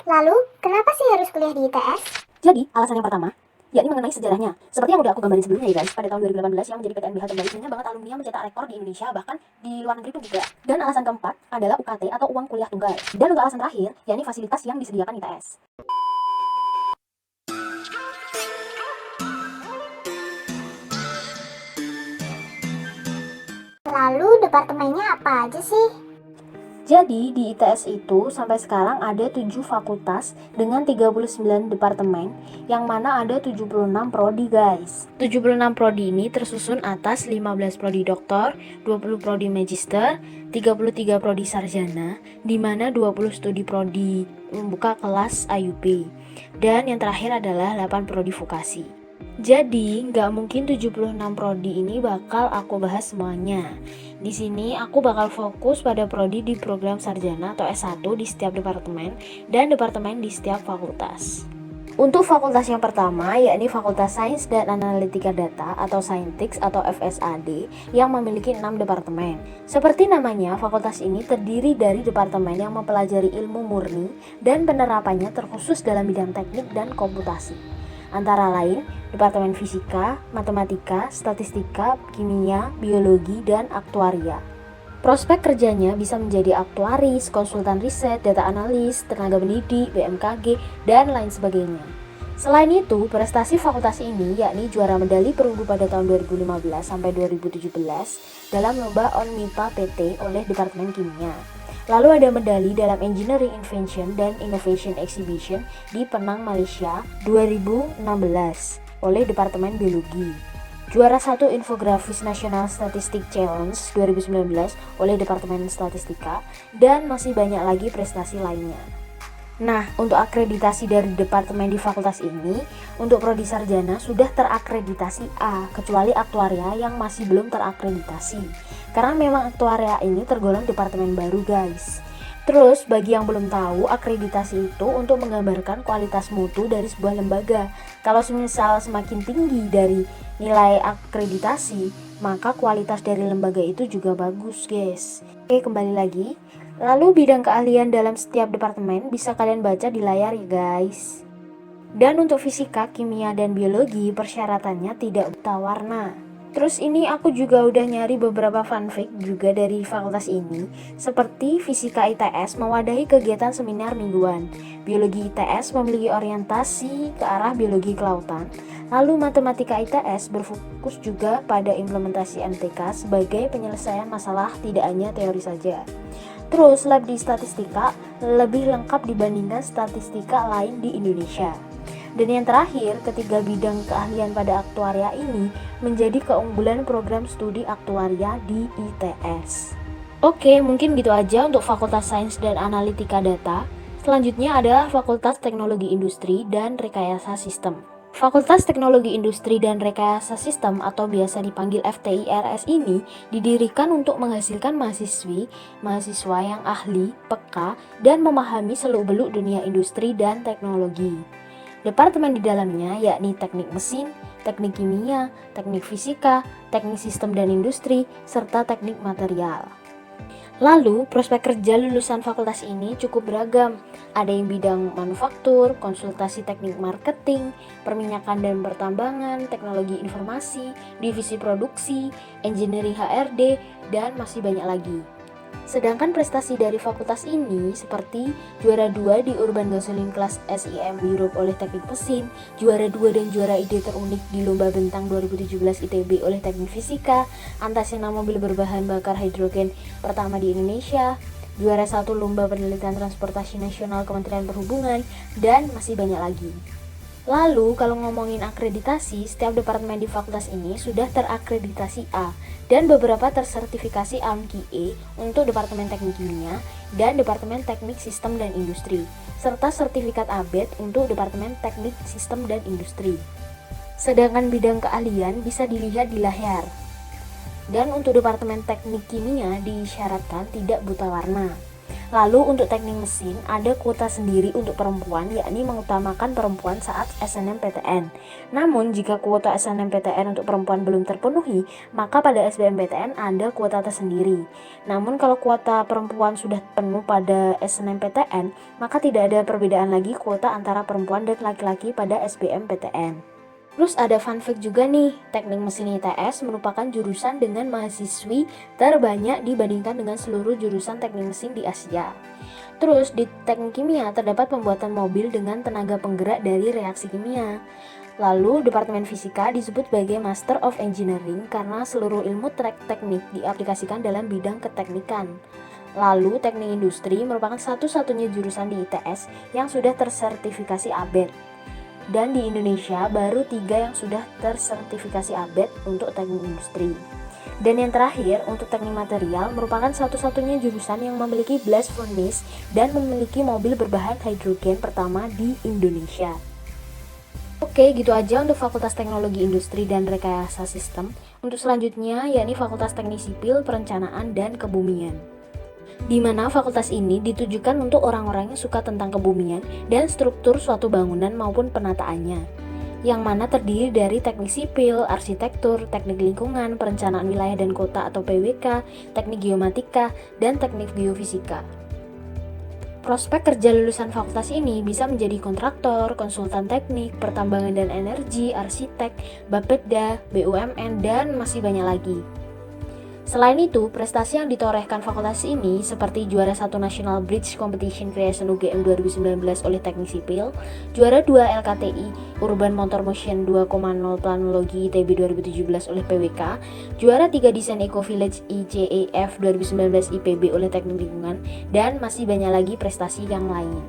Lalu, kenapa sih harus kuliah di ITS? Jadi, alasan yang pertama, yakni mengenai sejarahnya. Seperti yang udah aku gambarin sebelumnya ya guys, pada tahun 2018 yang menjadi PTNBH terbaik, banyak banget alumni yang mencetak rekor di Indonesia, bahkan di luar negeri pun juga. Dan alasan keempat adalah UKT atau uang kuliah tunggal. Dan untuk alasan terakhir, yakni fasilitas yang disediakan ITS. Lalu, departemennya apa aja sih? Jadi di ITS itu sampai sekarang ada 7 fakultas dengan 39 departemen, yang mana ada 76 prodi guys. 76 prodi ini tersusun atas 15 prodi doktor, 20 prodi magister, 33 prodi sarjana, di mana 20 studi prodi membuka kelas IUP. Dan yang terakhir adalah 8 prodi vokasi. Jadi, nggak mungkin 76 prodi ini bakal aku bahas semuanya. Di sini aku bakal fokus pada prodi di program sarjana atau S1 di setiap departemen dan departemen di setiap fakultas. Untuk fakultas yang pertama, yakni Fakultas Sains dan Analitika Data atau Saintics atau FSAD yang memiliki 6 departemen. Seperti namanya, fakultas ini terdiri dari departemen yang mempelajari ilmu murni dan penerapannya terkhusus dalam bidang teknik dan komputasi. Antara lain, Departemen Fisika, Matematika, Statistika, Kimia, Biologi, dan Aktuaria. Prospek kerjanya bisa menjadi aktuaris, konsultan riset, data analis, tenaga pendidik, BMKG, dan lain sebagainya. Selain itu, prestasi fakultas ini yakni juara medali perunggu pada tahun 2015 sampai 2017 dalam lomba ONMIPA PT oleh Departemen Kimia. Lalu ada medali dalam Engineering Invention dan Innovation Exhibition di Penang, Malaysia 2016 oleh Departemen Biologi. Juara 1 Infografis National Statistic Challenge 2019 oleh Departemen Statistika, dan masih banyak lagi prestasi lainnya. Nah, untuk akreditasi dari departemen di fakultas ini, untuk prodi sarjana sudah terakreditasi A, kecuali aktuaria yang masih belum terakreditasi. Karena memang aktuaria ini tergolong departemen baru guys. Terus, bagi yang belum tahu, akreditasi itu untuk menggambarkan kualitas mutu dari sebuah lembaga. Kalau misal semakin tinggi dari nilai akreditasi, maka kualitas dari lembaga itu juga bagus guys. Oke, kembali lagi. Lalu bidang keahlian dalam setiap departemen bisa kalian baca di layar ya guys. Dan untuk fisika, kimia, dan biologi persyaratannya tidak buta warna. Terus ini aku juga udah nyari beberapa fun fact juga dari fakultas ini. Seperti fisika ITS mewadahi kegiatan seminar mingguan. Biologi ITS memiliki orientasi ke arah biologi kelautan. Lalu matematika ITS berfokus juga pada implementasi MTK sebagai penyelesaian masalah, tidak hanya teori saja. Terus lab di statistika lebih lengkap dibandingkan statistika lain di Indonesia. Dan yang terakhir, ketiga bidang keahlian pada aktuaria ini menjadi keunggulan program studi aktuaria di ITS. Oke, mungkin gitu aja untuk Fakultas Sains dan Analitika Data. Selanjutnya adalah Fakultas Teknologi Industri dan Rekayasa Sistem. Fakultas Teknologi Industri dan Rekayasa Sistem atau biasa dipanggil FTIRS ini didirikan untuk menghasilkan mahasiswa yang ahli, peka, dan memahami seluk-beluk dunia industri dan teknologi. Departemen di dalamnya yakni teknik mesin, teknik kimia, teknik fisika, teknik sistem dan industri, serta teknik material. Lalu, prospek kerja lulusan fakultas ini cukup beragam. Ada yang bidang manufaktur, konsultasi teknik marketing, perminyakan dan pertambangan, teknologi informasi, divisi produksi, engineering HRD, dan masih banyak lagi. Sedangkan prestasi dari fakultas ini seperti juara 2 di Urban Gasoline Class SIM Europe oleh Teknik Mesin, juara 2 dan juara ide terunik di Lomba Bentang 2017 ITB oleh Teknik Fisika, antasena mobil berbahan bakar hidrogen pertama di Indonesia, juara 1 Lomba Penelitian Transportasi Nasional Kementerian Perhubungan, dan masih banyak lagi. Lalu, kalau ngomongin akreditasi, setiap departemen di fakultas ini sudah terakreditasi A dan beberapa tersertifikasi AMKI untuk Departemen Teknik Kimia dan Departemen Teknik Sistem dan Industri, serta sertifikat ABET untuk Departemen Teknik Sistem dan Industri. Sedangkan bidang keahlian bisa dilihat di layar. Dan untuk Departemen Teknik Kimia disyaratkan tidak buta warna. Lalu untuk teknik mesin ada kuota sendiri untuk perempuan, yakni mengutamakan perempuan saat SNMPTN. Namun jika kuota SNMPTN untuk perempuan belum terpenuhi, maka pada SBMPTN ada kuota tersendiri. Namun kalau kuota perempuan sudah penuh pada SNMPTN, maka tidak ada perbedaan lagi kuota antara perempuan dan laki-laki pada SBMPTN. Terus ada fun fact juga nih, teknik mesin ITS merupakan jurusan dengan mahasiswi terbanyak dibandingkan dengan seluruh jurusan teknik mesin di Asia. Terus di teknik kimia terdapat pembuatan mobil dengan tenaga penggerak dari reaksi kimia. Lalu departemen fisika disebut sebagai Master of Engineering karena seluruh ilmu teknik diaplikasikan dalam bidang keteknikan. Lalu teknik industri merupakan satu-satunya jurusan di ITS yang sudah tersertifikasi ABET. Dan di Indonesia baru 3 yang sudah tersertifikasi ABET untuk teknik industri. Dan yang terakhir untuk teknik material merupakan satu-satunya jurusan yang memiliki blast furnace dan memiliki mobil berbahan hidrogen pertama di Indonesia. Oke, gitu aja untuk Fakultas Teknologi Industri dan Rekayasa Sistem. Untuk selanjutnya yakni Fakultas Teknik Sipil, Perencanaan, dan Kebumian, di mana fakultas ini ditujukan untuk orang-orang yang suka tentang kebumian dan struktur suatu bangunan maupun penataannya, yang mana terdiri dari teknik sipil, arsitektur, teknik lingkungan, perencanaan wilayah dan kota atau PWK, teknik geomatika, dan teknik geofisika. Prospek kerja lulusan fakultas ini bisa menjadi kontraktor, konsultan teknik, pertambangan dan energi, arsitek, Bapeda, BUMN, dan masih banyak lagi. Selain itu, prestasi yang ditorehkan fakultas ini seperti juara 1 National Bridge Competition Creation UGM 2019 oleh Teknik Sipil, juara 2 LKTI Urban Motor Motion 2.0 Planologi ITB 2017 oleh PWK, juara 3 Desain Eco Village ICEF 2019 IPB oleh Teknik Lingkungan, dan masih banyak lagi prestasi yang lain.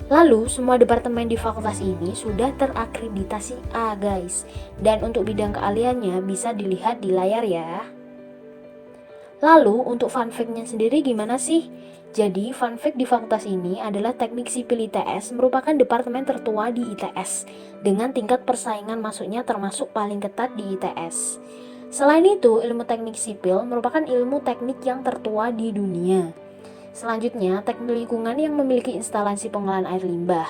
Lalu, semua departemen di fakultas ini sudah terakreditasi A guys, dan untuk bidang keahliannya bisa dilihat di layar ya. Lalu untuk fun fact-nya sendiri gimana sih? Jadi fun fact di fakultas ini adalah Teknik Sipil ITS merupakan departemen tertua di ITS dengan tingkat persaingan masuknya termasuk paling ketat di ITS. Selain itu, ilmu teknik sipil merupakan ilmu teknik yang tertua di dunia. Selanjutnya, teknik lingkungan yang memiliki instalasi pengolahan air limbah.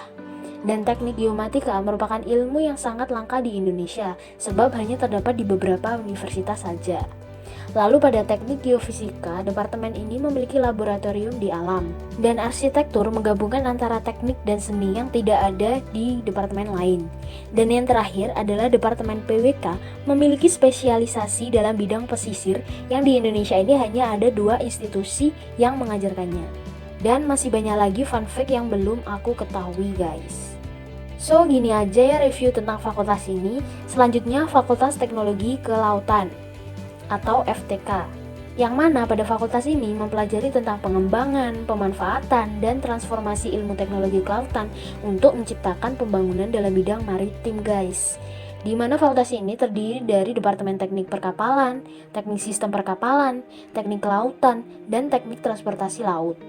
Dan teknik geomatika merupakan ilmu yang sangat langka di Indonesia sebab hanya terdapat di beberapa universitas saja. Lalu pada teknik geofisika, departemen ini memiliki laboratorium di alam. Dan arsitektur menggabungkan antara teknik dan seni yang tidak ada di departemen lain. Dan yang terakhir adalah departemen PWK memiliki spesialisasi dalam bidang pesisir yang di Indonesia ini hanya ada 2 institusi yang mengajarkannya. Dan masih banyak lagi fun fact yang belum aku ketahui guys. So gini aja ya review tentang fakultas ini. Selanjutnya Fakultas Teknologi Kelautan atau FTK, yang mana pada fakultas ini mempelajari tentang pengembangan, pemanfaatan, dan transformasi ilmu teknologi kelautan untuk menciptakan pembangunan dalam bidang maritim guys. Di mana fakultas ini terdiri dari Departemen Teknik Perkapalan, Teknik Sistem Perkapalan, Teknik Kelautan, dan Teknik Transportasi Laut.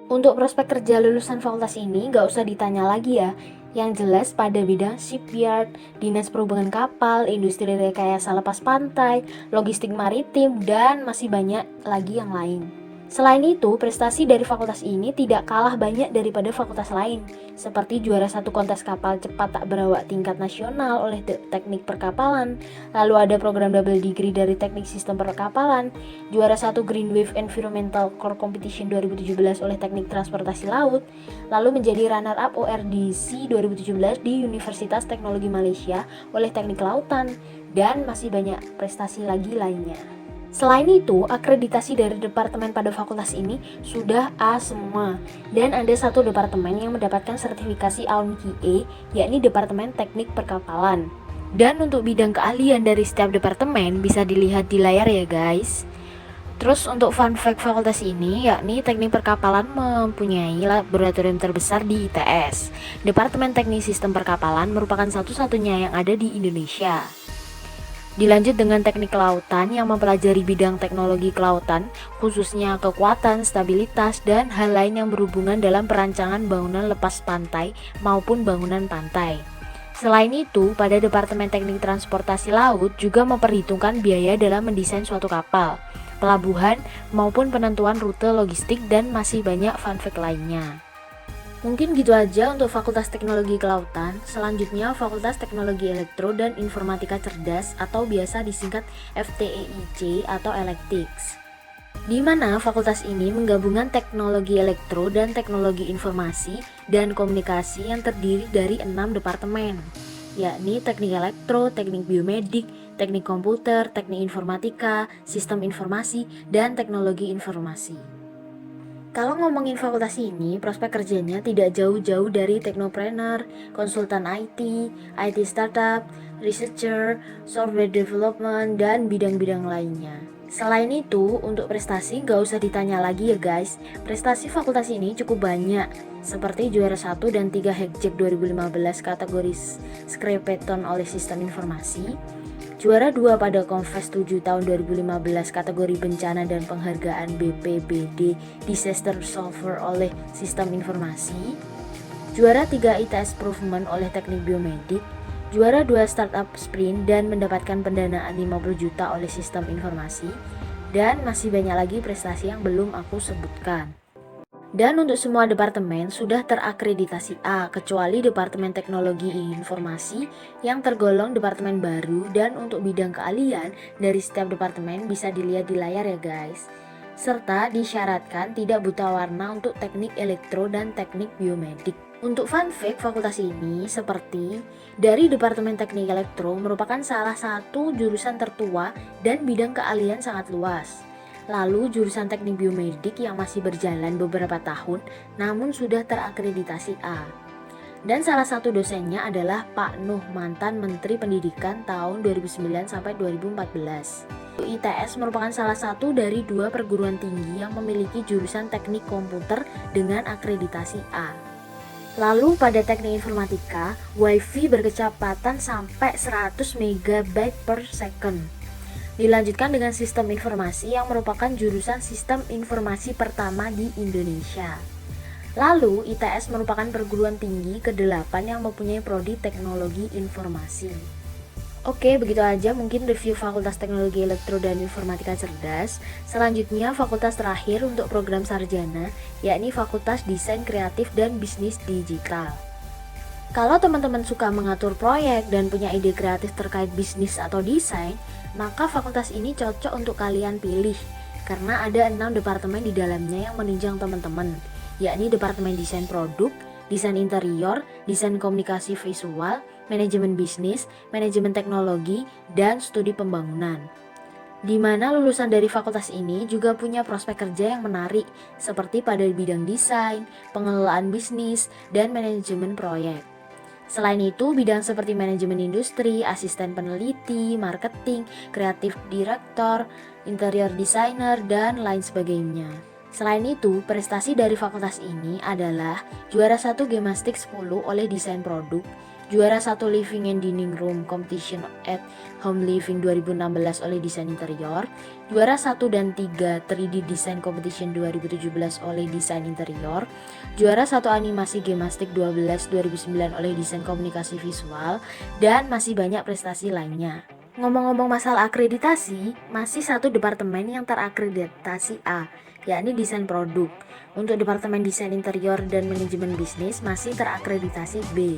Untuk prospek kerja lulusan fakultas ini gak usah ditanya lagi ya. Yang jelas pada bidang shipyard, dinas perhubungan kapal, industri rekayasa lepas pantai, logistik maritim, dan masih banyak lagi yang lain. Selain itu, prestasi dari fakultas ini tidak kalah banyak daripada fakultas lain, seperti juara 1 kontes kapal cepat tak berawak tingkat nasional oleh Teknik Perkapalan, lalu ada program double degree dari Teknik Sistem Perkapalan, juara 1 Green Wave Environmental Core Competition 2017 oleh Teknik Transportasi Laut, lalu menjadi runner-up ORDC 2017 di Universitas Teknologi Malaysia oleh Teknik Kelautan, dan masih banyak prestasi lagi lainnya. Selain itu, akreditasi dari departemen pada fakultas ini sudah A semua. Dan ada satu departemen yang mendapatkan sertifikasi AUNQIE, yakni Departemen Teknik Perkapalan. Dan untuk bidang keahlian dari setiap departemen bisa dilihat di layar ya guys. Terus untuk fun fact fakultas ini, yakni Teknik Perkapalan mempunyai laboratorium terbesar di ITS. Departemen Teknik Sistem Perkapalan merupakan satu-satunya yang ada di Indonesia. Dilanjut dengan teknik kelautan yang mempelajari bidang teknologi kelautan, khususnya kekuatan, stabilitas, dan hal lain yang berhubungan dalam perancangan bangunan lepas pantai maupun bangunan pantai. Selain itu, pada Departemen Teknik Transportasi Laut juga memperhitungkan biaya dalam mendesain suatu kapal. pelabuhan, maupun penentuan rute logistik, dan masih banyak fun fact lainnya. Mungkin gitu aja untuk Fakultas Teknologi Kelautan. Selanjutnya Fakultas Teknologi Elektro dan Informatika Cerdas atau biasa disingkat FTEIC atau Electics. Di mana fakultas ini menggabungkan teknologi elektro dan teknologi informasi dan komunikasi yang terdiri dari 6 departemen, yakni teknik elektro, teknik biomedik, teknik komputer, teknik informatika, sistem informasi, dan teknologi informasi. Kalau ngomongin fakultas ini, prospek kerjanya tidak jauh-jauh dari teknopreneur, konsultan IT, IT startup, researcher, software development, dan bidang-bidang lainnya. Selain itu, untuk prestasi gak usah ditanya lagi ya guys. Prestasi fakultas ini cukup banyak, seperti juara 1 dan 3 Hackjack 2015 kategori Scrapeton oleh Sistem Informasi, juara 2 pada Confest 7 tahun 2015 kategori Bencana dan Penghargaan BPBD Disaster Solver oleh Sistem Informasi, juara 3 ITS Improvement oleh Teknik Biomedik, juara 2 Startup Sprint dan mendapatkan pendanaan 50 juta oleh Sistem Informasi, dan masih banyak lagi prestasi yang belum aku sebutkan. Dan untuk semua departemen sudah terakreditasi A, kecuali Departemen Teknologi Informasi yang tergolong departemen baru, dan untuk bidang keahlian dari setiap departemen bisa dilihat di layar ya guys. Serta disyaratkan tidak buta warna untuk teknik elektro dan teknik biomedik. Untuk fun fact fakultas ini seperti dari Departemen Teknik Elektro merupakan salah satu jurusan tertua dan bidang keahlian sangat luas. Lalu jurusan Teknik Biomedik yang masih berjalan beberapa tahun namun sudah terakreditasi A. Dan salah satu dosennya adalah Pak Nuh, mantan Menteri Pendidikan tahun 2009 sampai 2014. ITS merupakan salah satu dari 2 perguruan tinggi yang memiliki jurusan Teknik Komputer dengan akreditasi A. Lalu pada teknik informatika, WiFi berkecepatan sampai 100 MB per second. Dilanjutkan dengan sistem informasi yang merupakan jurusan sistem informasi pertama di Indonesia. Lalu ITS merupakan perguruan tinggi ke-8 yang mempunyai prodi teknologi informasi. Oke, begitu aja mungkin review Fakultas Teknologi Elektro dan Informatika Cerdas. Selanjutnya fakultas terakhir untuk program sarjana, yakni Fakultas Desain Kreatif dan Bisnis Digital. Kalau teman-teman suka mengatur proyek dan punya ide kreatif terkait bisnis atau desain, maka fakultas ini cocok untuk kalian pilih, karena ada 6 departemen di dalamnya yang menunjang teman-teman, yakni Departemen Desain Produk, Desain Interior, Desain Komunikasi Visual, Manajemen Bisnis, Manajemen Teknologi, dan Studi Pembangunan. Di mana lulusan dari fakultas ini juga punya prospek kerja yang menarik, seperti pada bidang desain, pengelolaan bisnis, dan manajemen proyek. Selain itu, bidang seperti manajemen industri, asisten peneliti, marketing, kreatif direktor, interior designer, dan lain sebagainya. Selain itu, prestasi dari fakultas ini adalah juara 1 Gemastik 10 oleh Desain Produk, juara 1 Living and Dining Room Competition at Home Living 2016 oleh Desain Interior, juara 1 dan 3 3D Design Competition 2017 oleh Desain Interior, juara 1 Animasi Gemastik 12 2009 oleh Desain Komunikasi Visual, dan masih banyak prestasi lainnya. Ngomong-ngomong masalah akreditasi, masih satu departemen yang terakreditasi A, yakni Desain Produk. Untuk Departemen Desain Interior dan Manajemen Bisnis masih terakreditasi B.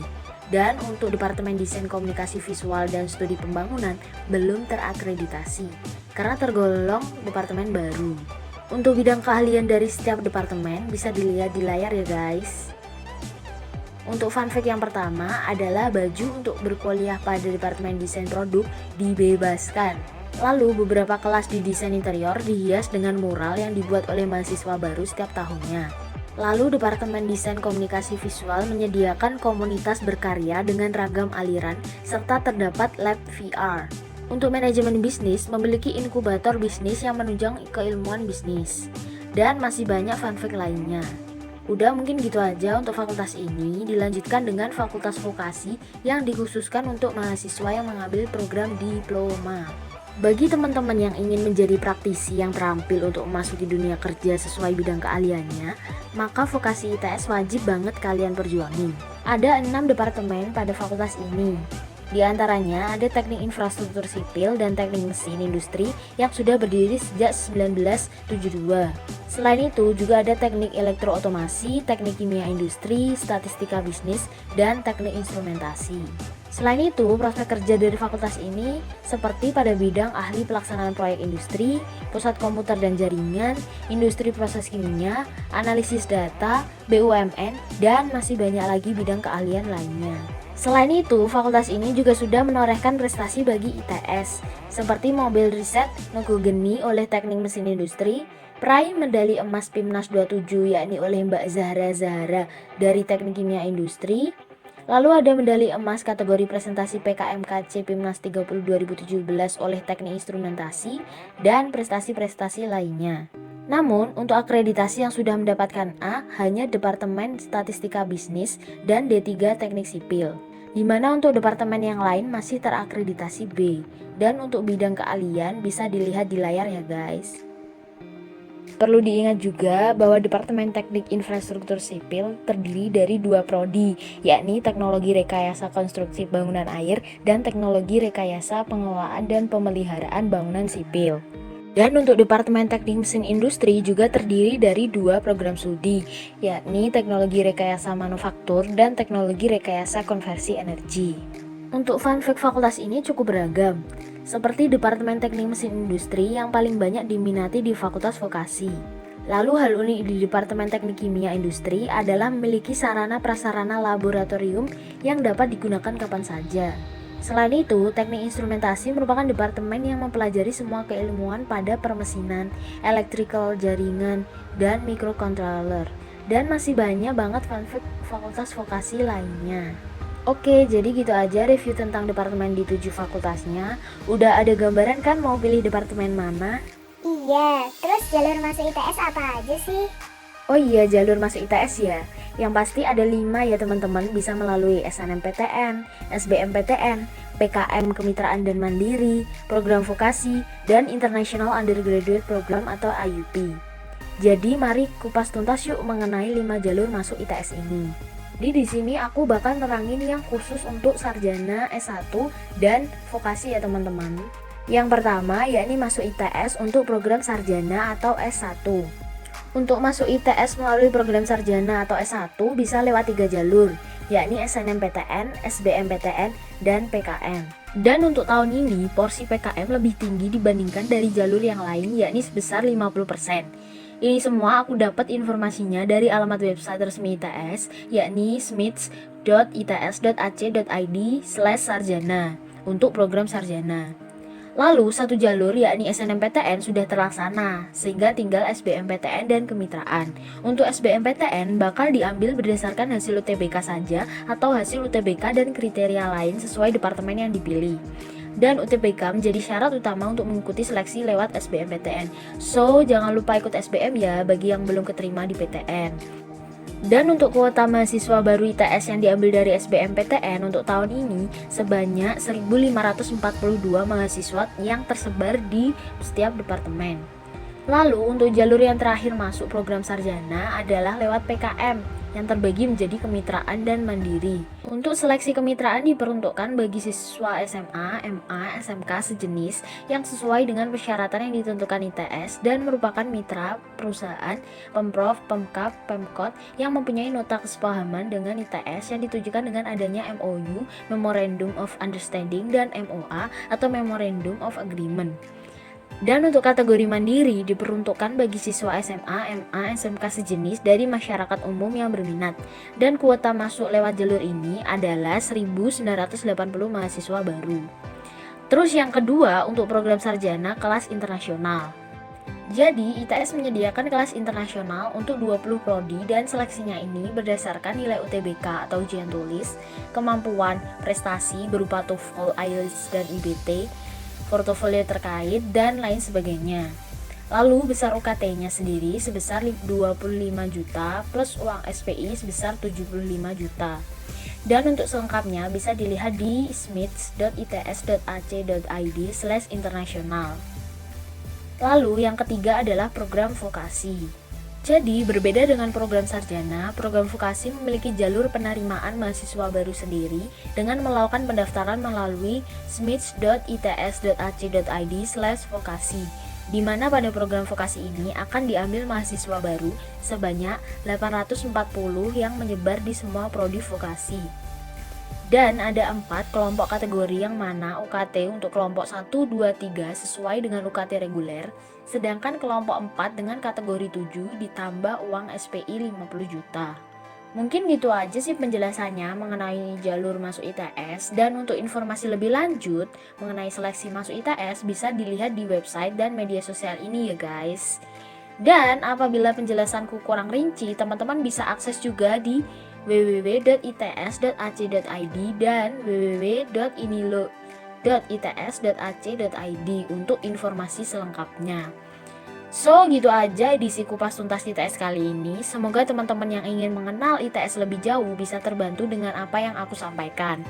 Dan untuk Departemen Desain Komunikasi Visual dan Studi Pembangunan belum terakreditasi, karena tergolong departemen baru. Untuk bidang keahlian dari setiap departemen bisa dilihat di layar ya guys. Untuk fun fact yang pertama adalah baju untuk berkuliah pada Departemen Desain Produk dibebaskan. Lalu beberapa kelas di desain interior dihias dengan mural yang dibuat oleh mahasiswa baru setiap tahunnya. Lalu Departemen Desain Komunikasi Visual menyediakan komunitas berkarya dengan ragam aliran serta terdapat lab VR. Untuk manajemen bisnis memiliki inkubator bisnis yang menunjang keilmuan bisnis. Dan masih banyak fun fact lainnya. Udah mungkin gitu aja untuk fakultas ini. Dilanjutkan dengan fakultas vokasi yang dikhususkan untuk mahasiswa yang mengambil program diploma. Bagi teman-teman yang ingin menjadi praktisi yang terampil untuk memasuki dunia kerja sesuai bidang keahliannya, maka vokasi ITS wajib banget kalian perjuangin. Ada 6 departemen pada fakultas ini, Di antaranya ada teknik infrastruktur sipil dan teknik mesin industri yang sudah berdiri sejak 1972. Selain itu juga ada teknik elektrootomasi, teknik kimia industri, statistika bisnis, dan teknik instrumentasi. Selain itu, prospek kerja dari fakultas ini seperti pada bidang ahli pelaksanaan proyek industri, pusat komputer dan jaringan, industri proses kimia, analisis data, BUMN, dan masih banyak lagi bidang keahlian lainnya. Selain itu, fakultas ini juga sudah menorehkan prestasi bagi ITS, seperti mobil riset Nogogeni oleh Teknik Mesin Industri, peraih medali emas PIMNAS 27 yakni oleh Mbak Zahra dari Teknik Kimia Industri. Lalu ada medali emas kategori presentasi PKMKC PIMNAS 30 2017 oleh Teknik Instrumentasi dan prestasi-prestasi lainnya. Namun, untuk akreditasi yang sudah mendapatkan A hanya Departemen Statistika Bisnis dan D3 Teknik Sipil, di mana untuk departemen yang lain masih terakreditasi B. Dan untuk bidang keahlian bisa dilihat di layar ya guys. Perlu diingat juga bahwa Departemen Teknik Infrastruktur Sipil terdiri dari 2 prodi, yakni Teknologi Rekayasa Konstruksi Bangunan Air dan Teknologi Rekayasa Pengelolaan dan Pemeliharaan Bangunan Sipil. Dan untuk Departemen Teknik Mesin Industri juga terdiri dari 2 program studi, yakni Teknologi Rekayasa Manufaktur dan Teknologi Rekayasa Konversi Energi. Untuk fun fact fakultas ini cukup beragam, seperti Departemen Teknik Mesin Industri yang paling banyak diminati di Fakultas Vokasi. Lalu hal unik di Departemen Teknik Kimia Industri adalah memiliki sarana prasarana laboratorium yang dapat digunakan kapan saja. Selain itu, teknik instrumentasi merupakan departemen yang mempelajari semua keilmuan pada permesinan, electrical, jaringan, dan microcontroller. Dan masih banyak banget fun fact fakultas vokasi lainnya. Oke, jadi gitu aja review tentang departemen di 7 fakultasnya. Udah ada gambaran kan mau pilih departemen mana? Iya, terus jalur masuk ITS apa aja sih? Oh iya, jalur masuk ITS ya. Yang pasti ada 5 ya teman-teman, bisa melalui SNMPTN, SBMPTN, PKM Kemitraan dan Mandiri, program vokasi, dan International Undergraduate Program atau IUP. Jadi mari kupas tuntas yuk mengenai 5 jalur masuk ITS ini. Di sini aku bakal nerangin yang khusus untuk sarjana S1 dan vokasi ya teman-teman. Yang pertama yakni masuk ITS untuk program sarjana atau S1. Untuk masuk ITS melalui program sarjana atau S1 bisa lewat 3 jalur, yakni SNMPTN, SBMPTN, dan PKM. Dan untuk tahun ini porsi PKM lebih tinggi dibandingkan dari jalur yang lain, yakni sebesar 50%. Ini semua aku dapat informasinya dari alamat website resmi ITS, yakni smits.its.ac.id/sarjana untuk program sarjana. Lalu satu jalur yakni SNMPTN sudah terlaksana, sehingga tinggal SBMPTN dan kemitraan. Untuk SBMPTN bakal diambil berdasarkan hasil UTBK saja atau hasil UTBK dan kriteria lain sesuai departemen yang dipilih. Dan UTBK menjadi syarat utama untuk mengikuti seleksi lewat SBMPTN. So, jangan lupa ikut SBM ya bagi yang belum keterima di PTN. Dan untuk kuota mahasiswa baru ITS yang diambil dari SBMPTN untuk tahun ini sebanyak 1.542 mahasiswa yang tersebar di setiap departemen. Lalu untuk jalur yang terakhir masuk program sarjana adalah lewat PKM yang terbagi menjadi kemitraan dan mandiri. Untuk seleksi kemitraan diperuntukkan bagi siswa SMA, MA, SMK sejenis yang sesuai dengan persyaratan yang ditentukan ITS dan merupakan mitra perusahaan, Pemprov, Pemkab, Pemkot yang mempunyai nota kesepahaman dengan ITS yang ditujukan dengan adanya MOU, Memorandum of Understanding, dan MOA atau Memorandum of Agreement. Dan untuk kategori mandiri diperuntukkan bagi siswa SMA, MA, SMK sejenis dari masyarakat umum yang berminat. Dan kuota masuk lewat jalur ini adalah 1.980 mahasiswa baru. Terus yang kedua untuk program sarjana kelas internasional. Jadi ITS menyediakan kelas internasional untuk 20 prodi dan seleksinya ini berdasarkan nilai UTBK atau ujian tulis, kemampuan, prestasi berupa TOEFL, IELTS, dan IBT, portofolio terkait, dan lain sebagainya. Lalu besar UKT-nya sendiri sebesar 25 juta plus uang SPI sebesar 75 juta. Dan untuk selengkapnya bisa dilihat di smits.its.ac.id/international. Lalu yang ketiga adalah program vokasi. Jadi, berbeda dengan program sarjana, program vokasi memiliki jalur penerimaan mahasiswa baru sendiri dengan melakukan pendaftaran melalui smits.its.ac.id/vokasi, di mana pada program vokasi ini akan diambil mahasiswa baru sebanyak 840 yang menyebar di semua prodi vokasi. Dan ada 4 kelompok kategori yang mana UKT untuk kelompok 1, 2, 3 sesuai dengan UKT reguler, sedangkan kelompok 4 dengan kategori 7 ditambah uang SPI 50 juta. Mungkin gitu aja sih penjelasannya mengenai jalur masuk ITS, dan untuk informasi lebih lanjut mengenai seleksi masuk ITS bisa dilihat di website dan media sosial ini ya guys. Dan apabila penjelasanku kurang rinci, teman-teman bisa akses juga di www.its.ac.id dan www.inilo.its.ac.id untuk informasi selengkapnya. So, gitu aja edisi kupas tuntas ITS kali ini. Semoga teman-teman yang ingin mengenal ITS lebih jauh bisa terbantu dengan apa yang aku sampaikan.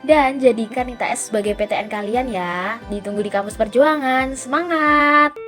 Dan jadikan ITS sebagai PTN kalian ya. Ditunggu di kampus perjuangan. Semangat!